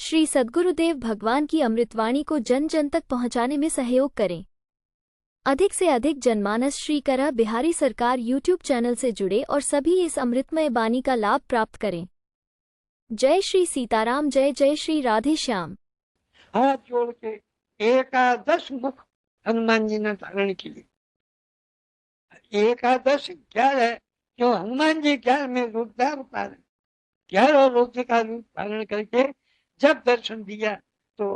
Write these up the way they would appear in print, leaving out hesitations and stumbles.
श्री सद्गुरुदेव भगवान की अमृतवाणी को जन जन तक पहुंचाने में सहयोग करें। अधिक से अधिक जनमानस श्री करा बिहारी सरकार यूट्यूब चैनल से जुड़े और सभी इस अमृतमय बानी का लाभ प्राप्त करें। जय श्री सीताराम, जय जय श्री राधे श्याम। हाथ जोड़ के एकादश मुख हनुमान जी ने धारण किए। एकादश 11 जो हनुमान जी 11 में रुद्रावतार 11 रुद्र का रूप धारण करके जब दर्शन दिया तो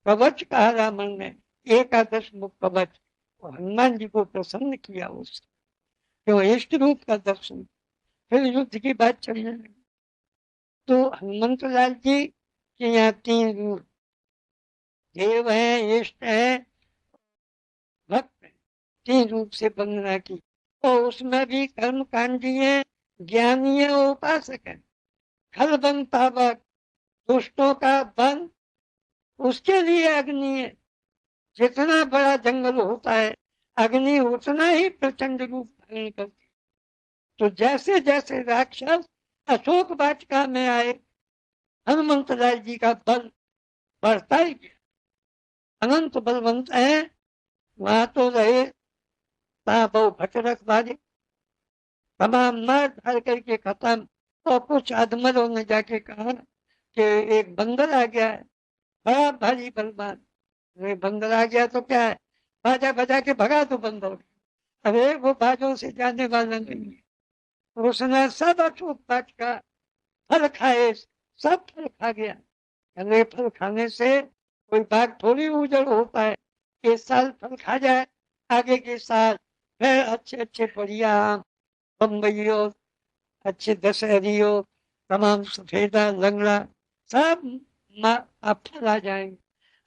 कवच कहा रावण ने, एकादश मुख कवच। तो हनुमान जी को प्रसन्न किया उससे, जो इष्ट रूप का दर्शन। फिर युद्ध की बात चलने लगी। तो हनुमंत लाल जी के यहाँ 3 रूप, देव है, इष्ट है, भक्त है, 3 रूप से वंदना की। और उसमें भी कर्म कांडी है, ज्ञानी है, उपासक है। खल बन पावक, दुष्टों का बन, उसके लिए अग्नि है। जितना बड़ा जंगल होता है अग्नि उतना ही प्रचंड रूप धारण करती। तो जैसे जैसे राक्षस अशोक वाटिका में आए हनुमंत लाल जी का बल बढ़ता ही गया। अनंत बलवंत है। वहां तो रहे बहु भट रखवारे, तमाम मार धार करके खत्म। और कुछ अधमरों ने जाके कहा कि एक बंदर आ गया है, बड़ा भारी बलवान। बंदर आ गया तो क्या है, बाजा बजा के भगा तो बंदर। अरे वो बाजों से जाने वाला नहीं है। उसने सब अछूत पाठ का फल खाए, सब फल खा गया। अरे फल खाने से कोई बाग थोड़ी उजड़ होता है। इस साल फल खा जाए, आगे के साल फिर अच्छे अच्छे बढ़िया आम, बम्बईयो, अच्छे दशहरियो, तमाम सफेदा लंगड़ा, सब आप फल आ जाएंगे।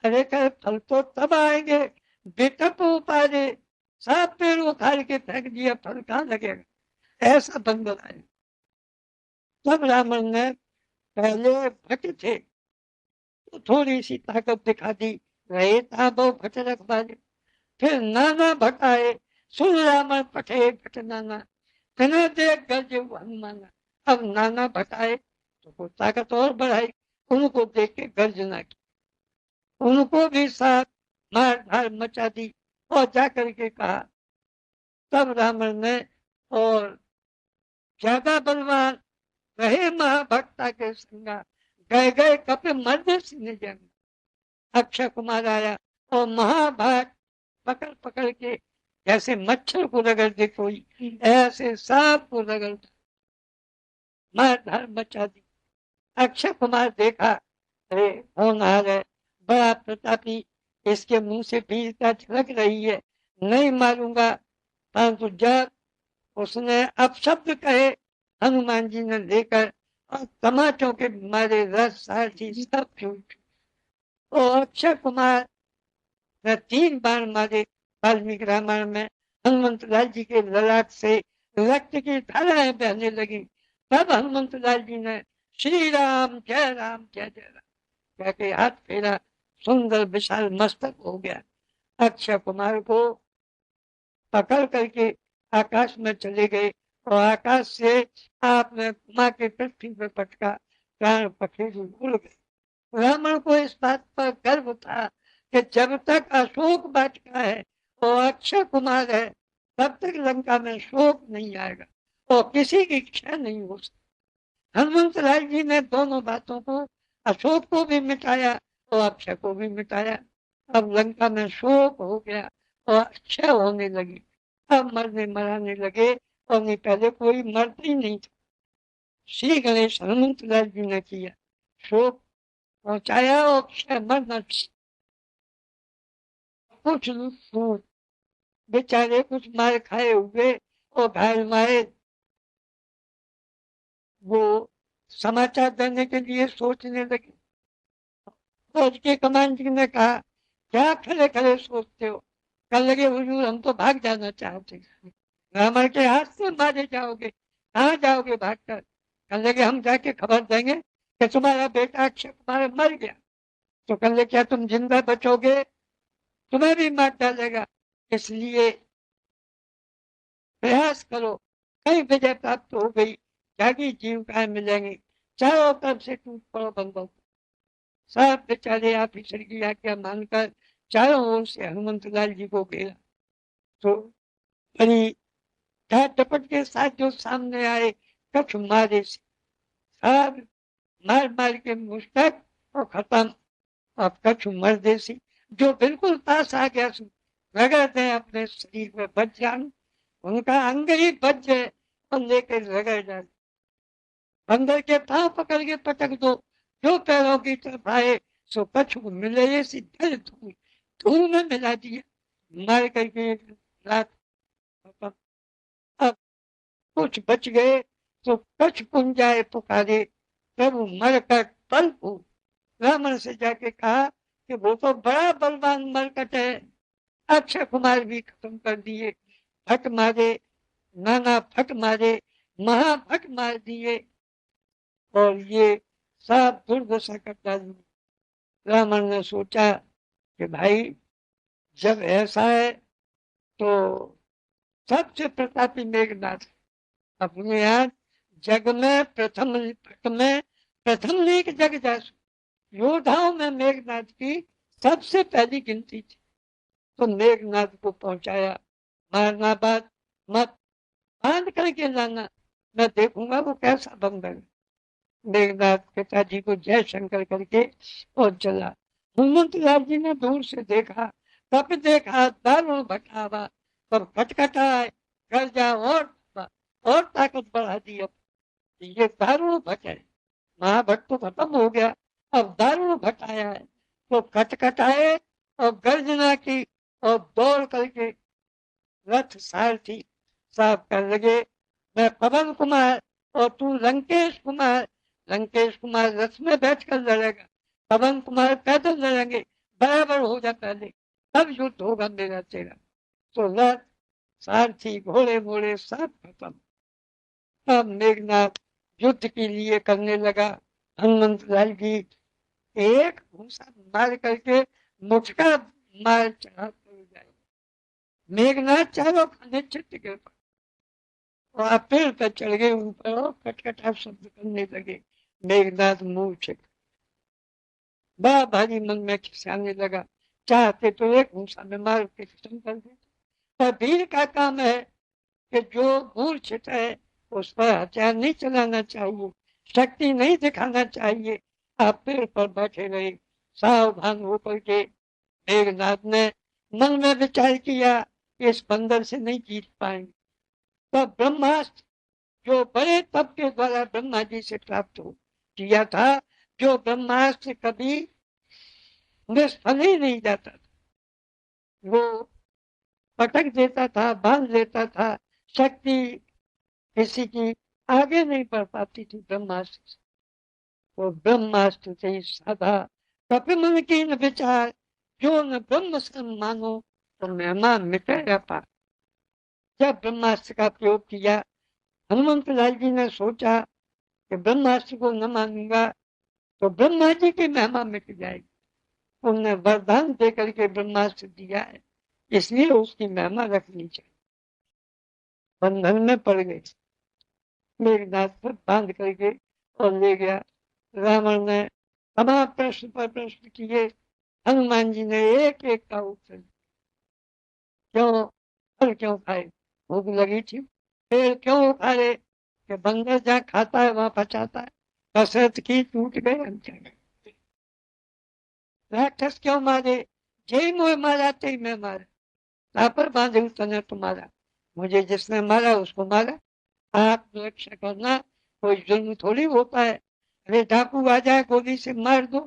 अरे कहे फल तो तब आएंगे बेटप उपारे, सब पेड़ उखाड़ के फेंक दिया, फल कहाँ लगेगा। ऐसा बंदर आए। तब रावण ने, पहले भट थे तो थोड़ी सी ताकत दिखा दी, रहे था बहु भट रखवारे। फिर नाना भट आए, सुन रावण पठे भट नाना, तने देख गरजे हनुमाना। अब नाना भट आए तो वो ताकत और बढ़ाई, उनको देख के गर्जना की, उनको भी साथ मार धार मचा दी। और जाकर के कहा, तब रावण ने, और ज्यादा बलवान रहे महाभक्ता के संगा, गए गए कपे मर्द सिंह जंग। अक्षय कुमार आया और महाभाग पकड़ पकड़ के, जैसे मच्छर को रगड़ते कोई, ऐसे सांप को रगड़ता, मार धार मचा दी। अक्षय कुमार देखा, अरे होनहार है, बड़ा प्रतापी, इसके मुंह से वीरता झलक रही है, नहीं मारूंगा। परंतु जब उसने अपशब्द कहे, हनुमान जी ने लेकर और तमाचों के मारे रस सारथी सब छूट। और अक्षय कुमार ने 3 बाण मारे। वाल्मीकि रामायण में हनुमंत लाल जी के ललाट से रक्त की धाराएं बहने लगी। तब हनुमंत लाल जी ने श्री राम जय राम जय जय राम कह के हाथ फेरा, सुंदर विशाल मस्तक हो गया। अक्षय कुमार को पकड़ करके आकाश में चले गए और आकाश से आपने माँ के पृथ्वी पर पटका, प्राण पखेरु उड़ गए। रावण को इस बात पर गर्व था कि जब तक अशोक वाटिका है और अक्षय कुमार है, तब तक लंका में शोक नहीं आएगा और किसी की इच्छा नहीं हो सकती। हनुमंत लाल जी ने दोनों बातों को, अशोक को भी मिटाया और अक्षय को भी मिटाया। अब लंका में शोक हो गया और अक्षय होने लगी। अब मरने मराने लगे, और नहीं पहले कोई मरता ही नहीं था। श्री गणेश हनुमंत लाल जी ने किया, शोक पहुंचाया और अक्षय मरना। कुछ लोग बेचारे कुछ मार खाए हुए और घायल मारे, वो समाचार देने के लिए सोचने लगे। फौज के कमांडर ने कहा, क्या खड़े खड़े सोचते हो। कल लगे हुजूर हम तो भाग जाना चाहते हैं। रावण के हाथ से मारे जाओगे, कहाँ जाओगे भागकर। कल लगे हम जाके खबर देंगे कि तुम्हारा बेटा अक्षय कुमार मर गया। तो कल लगे क्या तुम जिंदा बचोगे, तुम्हें भी मार डालेगा। इसलिए प्रयास करो, कहीं विजय प्राप्त हो गई, जागी जीविकाएं मिलेंगी। चारों तरफ से टूट पड़ो बंदों। सब बेचारे ऑफिसर की आज्ञा मानकर चारों ओर से हनुमंतलाल जी को घेरा। तो बड़ी झटपट के साथ जो सामने आए, कछ मारे से सब मार मार के मुस्तक और खत्म। अब कछ मर्दे से जो बिल्कुल पास आ गया रगड़ते हैं अपने शरीर में बच जान, उनका अंग ही बच जाए और लेकर रगड़ जाए। बंदर के पांव पकड़ के पटक दो, जो पैरों की तरफ आए सो कछ को मिले, ये सीधे धूल धूल में मिला दिया, मार करके एक रात खत्म। अब कुछ बच गए तो कछ पुंजाए पुकारे, प्रभु मरकर पल फूट। रावण से जाके कहा कि वो तो बड़ा बलवान मरकट है, अक्षय कुमार भी खत्म कर दिए, फट मारे, नाना फट मारे, महाफट मार दिए और ये सब दुर्दशा कर डाली। रावण ने सोचा कि भाई जब ऐसा है तो सबसे प्रतापी मेघनाथ अपने यहाँ जग में प्रथम में प्रथम लेख जग जासु, योद्धाओं में मेघनाथ की सबसे पहली गिनती थी। तो मेघनाथ को पहुंचाया, मारना बात मत, बांध करके लाना, मैं देखूंगा वो कैसा बंदर है। मेघनाथ पिताजी को जय शंकर करके और चला। हनुमंतलाल जी ने दूर से देखा, तब देखा दारुण भटावा, तब खटखटाए कर जा और ताकत बढ़ा दी। अब ये दारुण भट है, महाभट तो खत्म हो गया, अब दारुण भट आया है। तो खटखटाए और गर्जना की और दौड़ करके रथ सारथी साहब कर लगे, मैं पवन कुमार और तू लंकेश कुमार। लंकेश कुमार रथ में बैठकर लड़ेगा, पवन कुमार पैदल लड़ेंगे, बराबर हो जा पहले, तब युद्ध होगा मेरा तेरा। तो रथ सारथी घोड़े घोड़े सब खत्म। अब मेघनाथ युद्ध के लिए करने लगा। हनुमंत लाल जी एक घूसा मार करके मुठका मार चढ़ा जाए। मेघनाथ चारों खाने चित्त गिर पड़े और पेड़ पर चढ़ गए ऊपर और कटकटा शब्द करने लगे। मेघनाथ मुंह छिप बड़ा भारी मन में खिसाने लगा, चाहते तो एक घूसा में मार के खत्म कर देते, पर वीर का काम है कि जो मूर्छित है उस पर हथियार नहीं चलाना चाहिए, शक्ति नहीं दिखाना चाहिए। आप पेड़ पर बैठे रहे सावधान होकर के। मेघनाथ ने मन में विचार किया इस बंदर से नहीं जीत पाएंगे। तो ब्रह्मास्त्र जो बड़े तप के द्वारा ब्रह्मा जी से प्राप्त हो किया था, जो ब्रह्मास्त्र कभी निष्फल ही नहीं जाता था, वो पटक देता था, बांध देता था, शक्ति किसी की आगे नहीं बढ़ पाती थी ब्रह्मास्त्र से। वो ब्रह्मास्त्र से ही साधा कपि मन की न विचार, जो न ब्रह्म सन मानो तो महिमा मिटे पार। जब ब्रह्मास्त्र का प्रयोग किया, हनुमंत लाल जी ने सोचा कि ब्रह्मास्त्र को न मानूंगा तो ब्रह्मा जी की महिमा मिट जाएगी। उन्हें वरदान देकर के ब्रह्मास्त्र दिया है, इसलिए उसकी महिमा रखनी चाहिए। बंधन में पड़ गए, मेघनाथ पर बांध करके और ले गया। रावण ने तमाम प्रश्न पर प्रश्न किए, हनुमान जी ने एक एक का उत्तर। क्यों फल क्यों खाए, भूख लगी थी। पेड़ क्यों उखाड़े कि बंदर जहाँ खाता है वहां पचाता है, कसरत की टूट गए। राक्षस क्यों मारे, जय मुझे मारा ते मैं मारा, पर बांधे तने तुम्हारा, मुझे जिसने मारा उसको मारा। आत्मरक्षा करना कोई जुर्म थोड़ी होता है। अरे डाकू आ जाए गोली से मार दो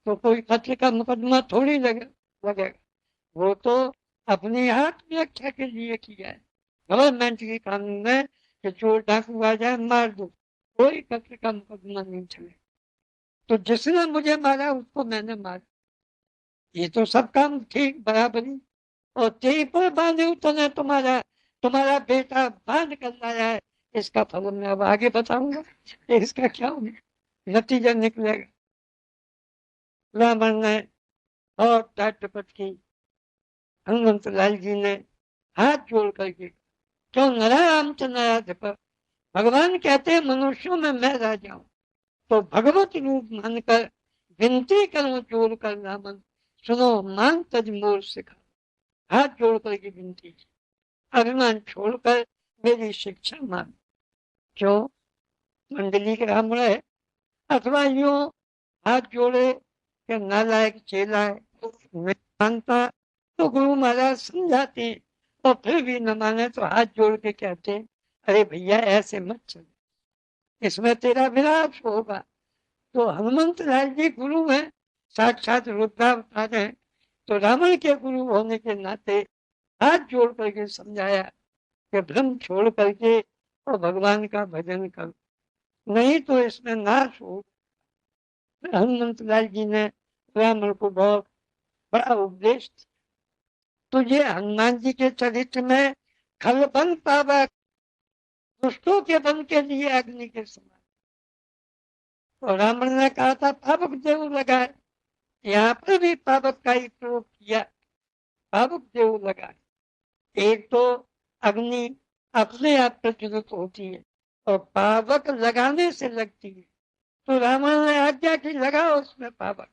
तो कोई कत्ल का मुकदमा थोड़ी लगेगा। वो तो अपनी आत्मरक्षा के लिए किया है। गवर्नमेंट के कानून है कि चोर डाकू आ जाए मार दो, कोई कत्ल का मुकदमा नहीं चले। तो जिसने मुझे मारा उसको मैंने मारा, ये तो सब काम ठीक बराबरी। और तेरी पर बांधे उतना तुम्हारा तुम्हारा बेटा बांध कर लाया है, इसका फल मैं अब आगे बताऊंगा इसका क्या नतीजा निकलेगा। रावण ने और टाटपट की। हनुमंत लाल जी ने हाथ जोड़ करके, क्यों नराधिप, भगवान कहते हैं मनुष्यों में मैं राजा हूं, तो भगवत रूप मानकर विनती करूं जोड़ कर रामन, सुनो मांग तज मोर सिखा। हाथ जोड़ करके विनती की, अभिमान छोड़कर मेरी शिक्षा मांग। क्यों? मंडली के ब्राह्मण है, अथवा यूं हाथ जोड़े कि नालायक चेला है, नहीं मानता तो गुरु महाराज समझाते हैं, और फिर भी न माने तो हाथ जोड़ के कहते हैं, अरे भैया ऐसे मत चल, इसमें तेरा विनाश होगा। तो हनुमंत लाल जी गुरु हैं, साक्षात रुद्रावतार हैं, तो रावण के गुरु होने के नाते हाथ जोड़ करके समझाया कि भ्रम छोड़ करके और भगवान का भजन कर, नहीं तो इसमें नाश हो। हनुमंत लाल जी ने रावण को बहुत बड़ा उपदेश दिया। तो ये हनुमान जी के चरित्र में खलबन पावक, दुष्टों के बन के लिए अग्नि के समान। तो रावण ने कहा था पावक देव लगाए, यहाँ पर भी पावक का ही प्रयोग किया, पावक देव लगाए। एक तो अग्नि अपने आप प्रज्वलित होती है और पावक लगाने से लगती है। तो रावण ने आज्ञा की लगाओ उसमें पावक,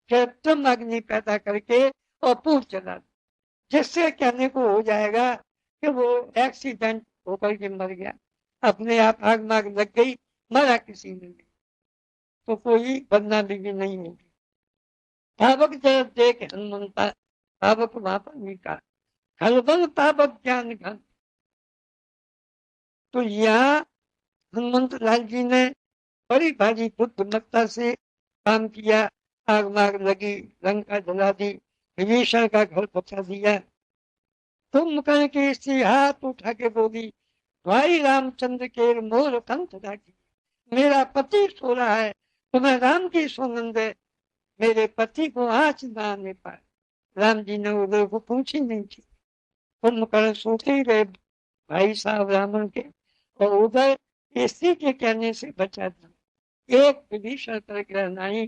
फिर तुम अग्नि पैदा करके और पूछ जला दो, जिससे कहने को हो जाएगा कि वो एक्सीडेंट होकर के मर गया, अपने आप आग माग लग गई, मरा किसी ने नहीं, तो कोई बदनामी भी नहीं होगी। पावक जब देख हनुमंता, पावक वहां पर मिटा, हलबल पावक ज्ञान घन। तो यहाँ हनुमंत लाल जी ने बड़ी भारी बुद्धिमत्ता से काम किया, आग माग लगी, लंका जला दी, विभीषण का घर बचा दिया। कुंभकर्ण की स्त्री हाथ उठा के बोली, भाई रामचंद्र के मोर कंठ राखी, मेरा पति सो रहा है, तुम्हें राम की सुगंध है, मेरे पति को आँच ना आने पाए। राम जी ने उधर को पूछी नहीं थी, कुंभकर्ण सोते ही रहे भाई साहब रावण के, और उधर स्त्री के कहने से बचा था। एक विभीषण पर ग्रह नहीं,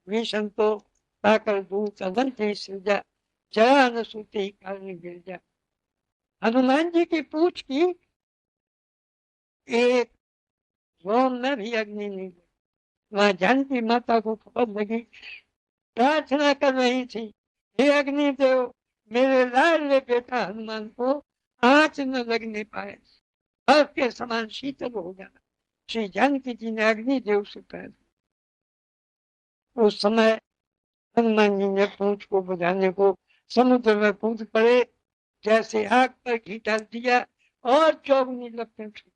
विभीषण तो पाकर दूर सदन थे सृजा, जरा न सूते ही कारण गिर जा। हनुमान जी की पूछ की, एक रोम में भी अग्नि नहीं लगी। वहां जानकी माता को खबर लगी, प्रार्थना कर रही थी, हे अग्नि देव, मेरे लाडले बेटा हनुमान को आंच न लगने पाए, बर्फ के समान शीतल हो जाना। श्री जानकी जी ने अग्नि देव से कहा। उस समय हनुमान जी ने पूंछ को बुझाने को समुद्र में कूद पड़े, जैसे आग पर घी डाल दिया और चौगनी लपटें उठी।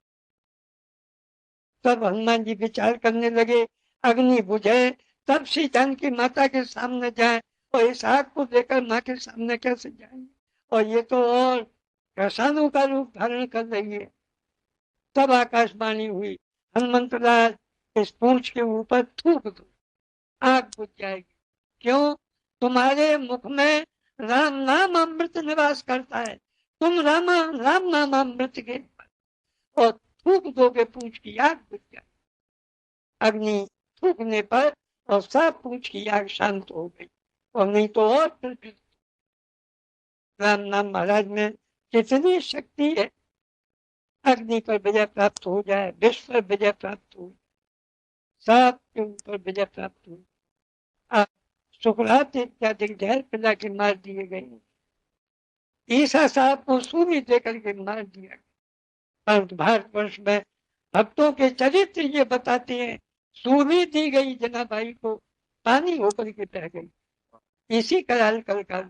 तब हनुमान जी विचार करने लगे, अग्नि बुझे तब श्री जानकी माता के सामने जाए, और इस आग को लेकर माँ के सामने कैसे जाएंगे, और ये तो और रसानु का रूप धारण कर रही है। तब आकाशवाणी हुई, हनुमंतलाल इस पूंछ के ऊपर थूक दो, आग बुझ जाएगी। क्यों? तुम्हारे मुख में राम नाम अमृत निवास करता है, तुम राम नाम अमृत के और थूक दोगे पूंछ की आग बुझ जाए। अग्नि थूकने पर और सब पूंछ की आग शांत हो गई, और नहीं तो और फिर राम नाम महाराज में कितनी शक्ति है, अग्नि पर विजय प्राप्त हो जाए, विश्व पर विजय प्राप्त हो, सब के ऊपर विजय प्राप्त हो। सुकरात इत्यादि जहर पिला के मार दिए गए, ईसा साहब को सूली देकर के मार दिया गया। परंतु भारतवर्ष में भक्तों के चरित्र ये बताते हैं, सूली दी गई जनाबाई को, पानी होकर के बह गई। इसी कराल कल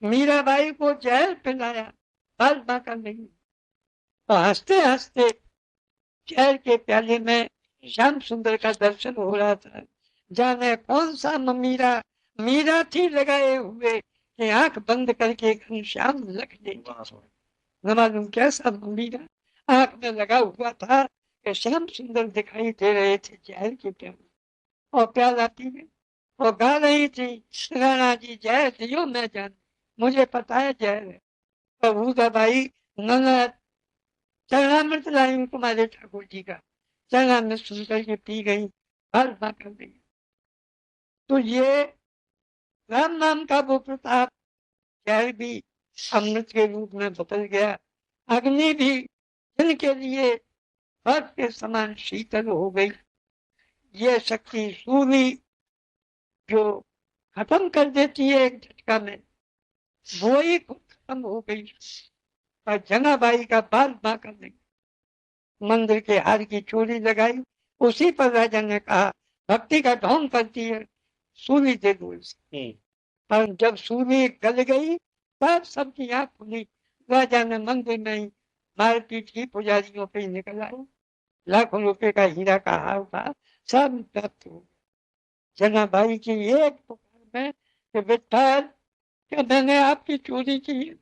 मीराबाई को जहर पिलाया, बाल बांका नहीं, और हंसते हंसते जहर के प्याले में श्याम सुंदर का दर्शन हो रहा था। जाने कौन सा मीरा थी लगाए हुए कि आंख बंद करके घनश्याम लख देंगे, न मालूम कैसा मीरा आंख में लगा हुआ था कि श्याम सुंदर दिखाई दे रहे थे जहर के प्याले, और प्याला पी गई और गा रही थी, राणा जी जहर दियो मैं जान, मुझे पता है जहर है। और भूदाबाई नन्ना चरणामृत लाई कुमारी ठाकुर जी का, चरणामृत सुनकर के पी गई, हर बात कर गई। तो ये राम नाम का वो प्रताप, जहर भी अमृत के रूप में बदल गया, अग्नि भी जिनके लिए बर्फ के समान शीतल हो गई। ये शक्ति सूली जो खत्म कर देती है एक झटका में, वो ही खुद खत्म हो गई। और जनाबाई का बाल बांका नहीं, मंदिर के हार की चोरी लगाई। उसी पर राजा ने कहा भक्ति का ढोंग करती है, सूली दे दो इसे। पर जब सूली गल गई तब सबकी आंख खुली। राजा ने मंदिर में ही मारपीट की, पुजारियों पे ही निकल आई। लाखों रुपए का हीरा का हार था, सब प्राप्त हो गया। जनाबाई की एक पुकार में कि विठ्ठल, क्या मैंने आपकी चोरी की,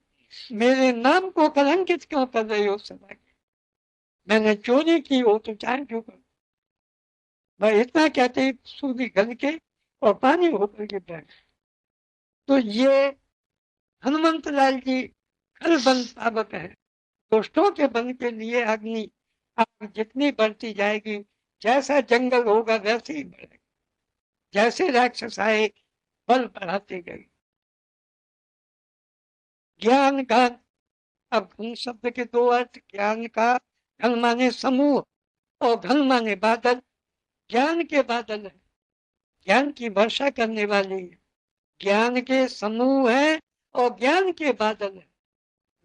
मेरे नाम को कलंकित क्यों कर रही हो सदा की? मैंने चोरी की हो तो चाहे जो कर। मैं इतना कहते ही सूली गल के और पानी होकर के बैठ। तो ये हनुमंत लाल जी कल बन पावक है। दुष्टों के बन के लिए अग्नि आग जितनी बढ़ती जाएगी, जैसा जंगल होगा वैसे ही बढ़ेगा। जैसे राक्षस आए बल बढ़ाते गए। ज्ञान का, अब घन शब्द के दो अर्थ, ज्ञान का घन माने समूह और घन माने बादल। ज्ञान के बादल है, ज्ञान की वर्षा करने वाली है। ज्ञान के समूह है और ज्ञान के बादल है।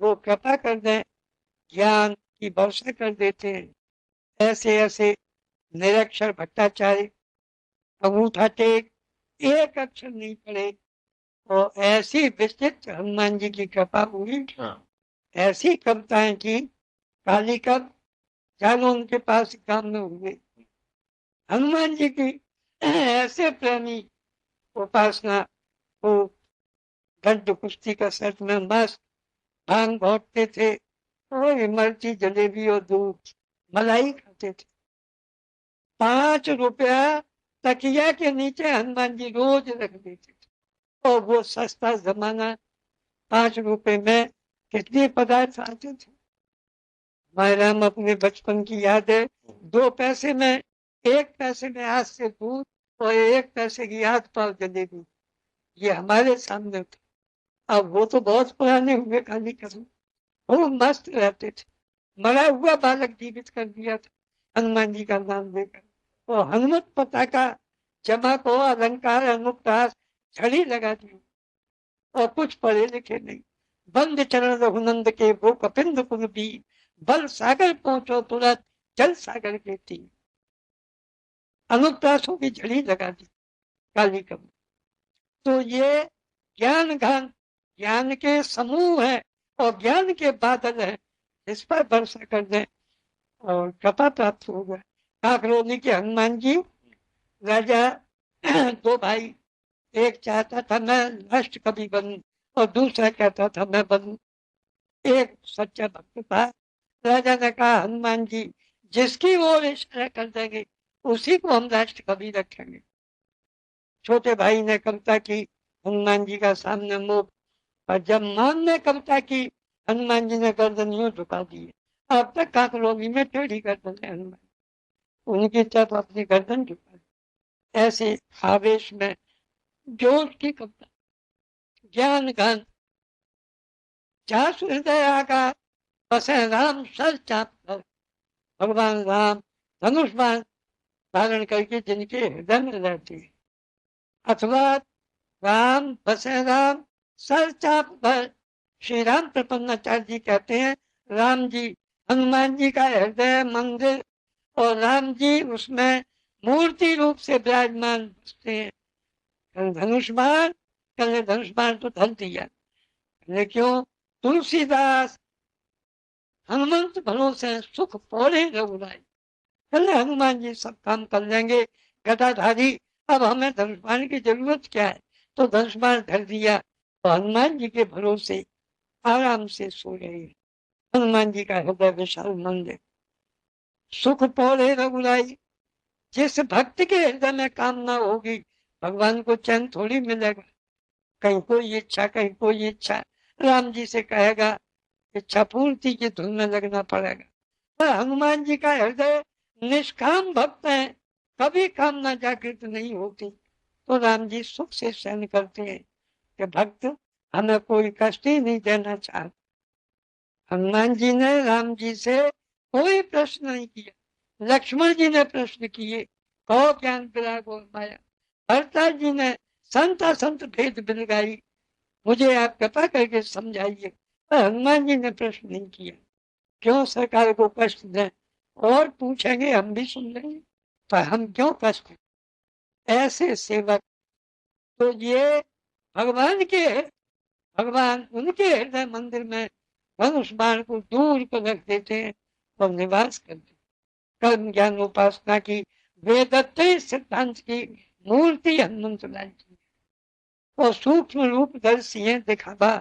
वो कृपा कर दें, ज्ञान की वर्षा कर देते हैं। ऐसे ऐसे निरक्षर भट्टाचार्य अंगूठा टेक, एक अक्षर नहीं पढ़े, और ऐसी विस्तृत हनुमान जी की कृपा हुई। ऐसी कविताएं की, काली कब जानो उनके पास काम में हुए। हनुमान जी की ऐसे प्रेमी उपासना को गद्द कुश्ती का सेट में मस्त भांग घोटते थे और इमरती जलेबी और दूध मलाई खाते थे। 5 रुपया तकिया के नीचे हनुमान जी रोज रख देते थे, और वो सस्ता जमाना, 5 रुपए में कितने पदार्थ आते थे। मायराम अपने बचपन की याद है, 2 पैसे में, 1 पैसे में हाथ से दूध और 1 पैसे की हाथ पाव जलेबी, ये हमारे सामने था। अब वो तो बहुत पुराने हुए, खाली कसम, वो मस्त रहते थे। मरा हुआ बालक जीवित कर दिया था हनुमान जी का नाम देकर। और हनुमत पताका जमा को अलंकार अनुप्रास छड़ी लगा दी, और कुछ पढ़े लिखे नहीं। बंद चरण रघुनंद के वो कपिंद पुर भी, बल सागर पहुंचो तुरंत जल सागर के तीर। अनुप्रासों की झड़ी लगा दी काली कम। तो ये ज्ञान घन, ज्ञान के समूह है और ज्ञान के बादल है, इस पर भरोसा कर दें और कृपा प्राप्त होगा। काकरोली के हनुमान जी, राजा 2 भाई, एक चाहता था मैं राष्ट्र कवि बनूं और दूसरा कहता था मैं बनूं। एक सच्चा भक्त था। राजा ने कहा हनुमान जी जिसकी ओर इशारा कर देंगे उसी को हम राष्ट्र कवि रखेंगे। छोटे भाई ने कविता की हनुमान जी का सामने मुंह, और जब मान ने कविता की हनुमान जी ने गर्दन यूं झुका दी। अब तक काकरोली में टेढ़ी गर्दन है हनुमान, उनकी तरफ अपनी गर्दन झुका दी। ऐसे आवेश में जोश की कविता। ज्ञान घन जासु हृदय आगा, बसे राम सर चाप कर। भगवान राम धनुष बाण धारण करके जिनके हृदय में रहते हैं, अथवा राम बसे राम सर चाप भर। श्री राम प्रपन्नाचार्य जी कहते हैं राम जी हनुमान जी का हृदय मंदिर, और राम जी उसमें मूर्ति रूप से विराजमान बसते हैं। कल धनुष बाण, कल धनुष बाण तो धर दिया, क्यों? तुलसीदास हनुमंत भरोसे सुख पौड़े रघुराई। कल हनुमान जी सब काम कर लेंगे, गदाधारी, अब हमें धनुष बाण की जरूरत क्या है? तो धनुष बाण धर दिया और हनुमान जी के भरोसे आराम से सो रहे। हनुमान जी का हृदय विशाल मंदिर, सुख पौड़े रघुराई। जिस भक्त के हृदय में कामना होगी, भगवान को चैन थोड़ी मिलेगा। कहीं कोई इच्छा, कहीं कोई इच्छा। राम जी से कहेगा इच्छा पूर्ति की धुन में लगना पड़ेगा। पर हनुमान जी का हृदय निष्काम भक्त है, कभी कामना जागृत नहीं होती। तो राम जी सुख से सहन करते हैं कि भक्त हमें कोई कष्ट ही नहीं देना चाहता। हनुमान जी ने राम जी से कोई प्रश्न नहीं किया। लक्ष्मण जी ने प्रश्न किए, कहो ज्ञान विराग और माया। भरता जी ने संत असंत भेद बिन गाई, मुझे आप कृपा करके समझाइए। पर हनुमान जी ने प्रश्न नहीं किया, क्यों सरकार को कष्ट दें, और पूछेंगे हम भी सुन लेंगे, पर हम क्यों कष्ट, ऐसे सेवक। तो ये भगवान के, भगवान उनके हृदय मंदिर में धनुष बाण को दूर पर रख देते हैं और निवास करते हैं। कर्म ज्ञान उपासना की वेदत्त सिद्धांत की मूर्ति हनुमंत लाल जी, और सूक्ष्म रूप दर्शी है दिखावा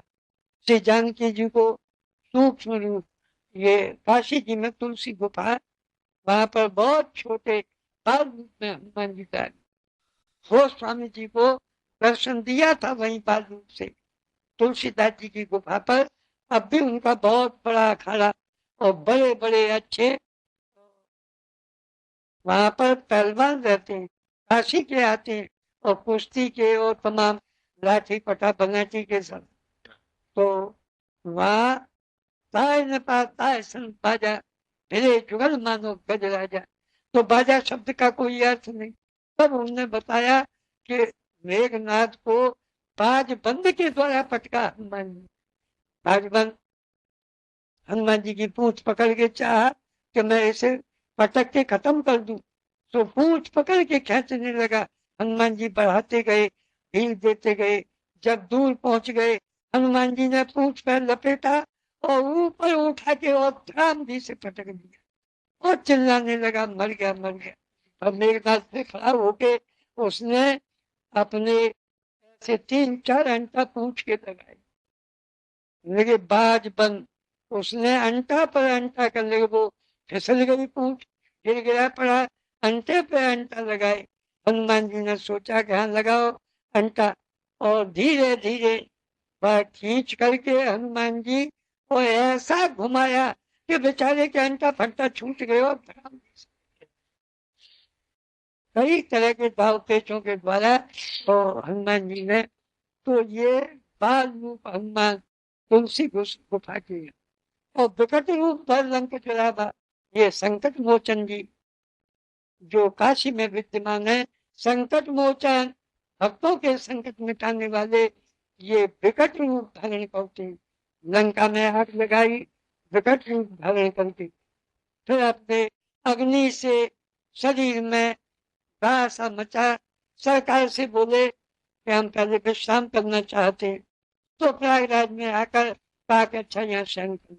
श्री जानकी जी को। सूक्ष्म रूप ये काशी जी में तुलसी गुफा, वहां पर बहुत छोटे बाल रूप में हनुमान जी का गोस्वामी जी को दर्शन दिया था वहीं बाल रूप से तुलसीदास जी की गुफा पर। अब भी उनका बहुत बड़ा अखाड़ा और बड़े बड़े अच्छे वहां पर पहलवान रहते हैं, काशी के आते हैं, और कुश्ती के और तमाम लाठी पटा बनाची के सब। तो वहाँ ताय न पा ताय सन बाजा, फिरे जुगल मानो गज राजा। तो बाजा शब्द का कोई अर्थ नहीं। तब उन्होंने बताया कि मेघनाथ को बाज बंद के द्वारा पटका हनुमान जी। बाज बंद हनुमान जी की पूंछ पकड़ के चाहा कि मैं इसे पटक के खत्म कर दूं, तो पूंछ पकड़ के खींचने लगा। हनुमान जी बढ़ाते गए, ढील देते गए, जब दूर पहुंच गए हनुमान जी ने पूंछ पर लपेटा और ऊपर उठा के और धड़ाम भी से पटक दिया, और चिल्लाने लगा मर गया मर गया। और मेघनाथ से खड़ा होके उसने अपने से 3-4 अंटा पूंछ के लगाए, लगे बाज बंद। उसने अंटा पर अंटा कर लगे, वो फिसल गई पूंछ, गिर गिरा पड़ा, अंटे पे अंटा लगाए। हनुमान जी ने सोचा कि हाँ लगाओ अंटा, और धीरे धीरे वह खींच करके हनुमान जी को ऐसा घुमाया कि बेचारे के अंटा फंटा छूट गए और कई तरह के दाव पेचों के द्वारा तो हनुमान जी ने, तो ये बाल रूप हनुमान तुलसी गुफा की है। और विकट रूप धर लंक चलावा, ये संकट मोचन जी जो काशी में विद्यमान है, संकट मोचन भक्तों के संकट मिटाने वाले, ये विकट रूप धारण करते लंका में आग लगाई, विकट रूप धारण करके फिर अपने अग्नि से शरीर में सा मचा, सरकार से बोले कि हम पहले विश्राम करना चाहते हैं। तो प्रयागराज में आकर कहा कि अच्छा यहाँ शयन करूं।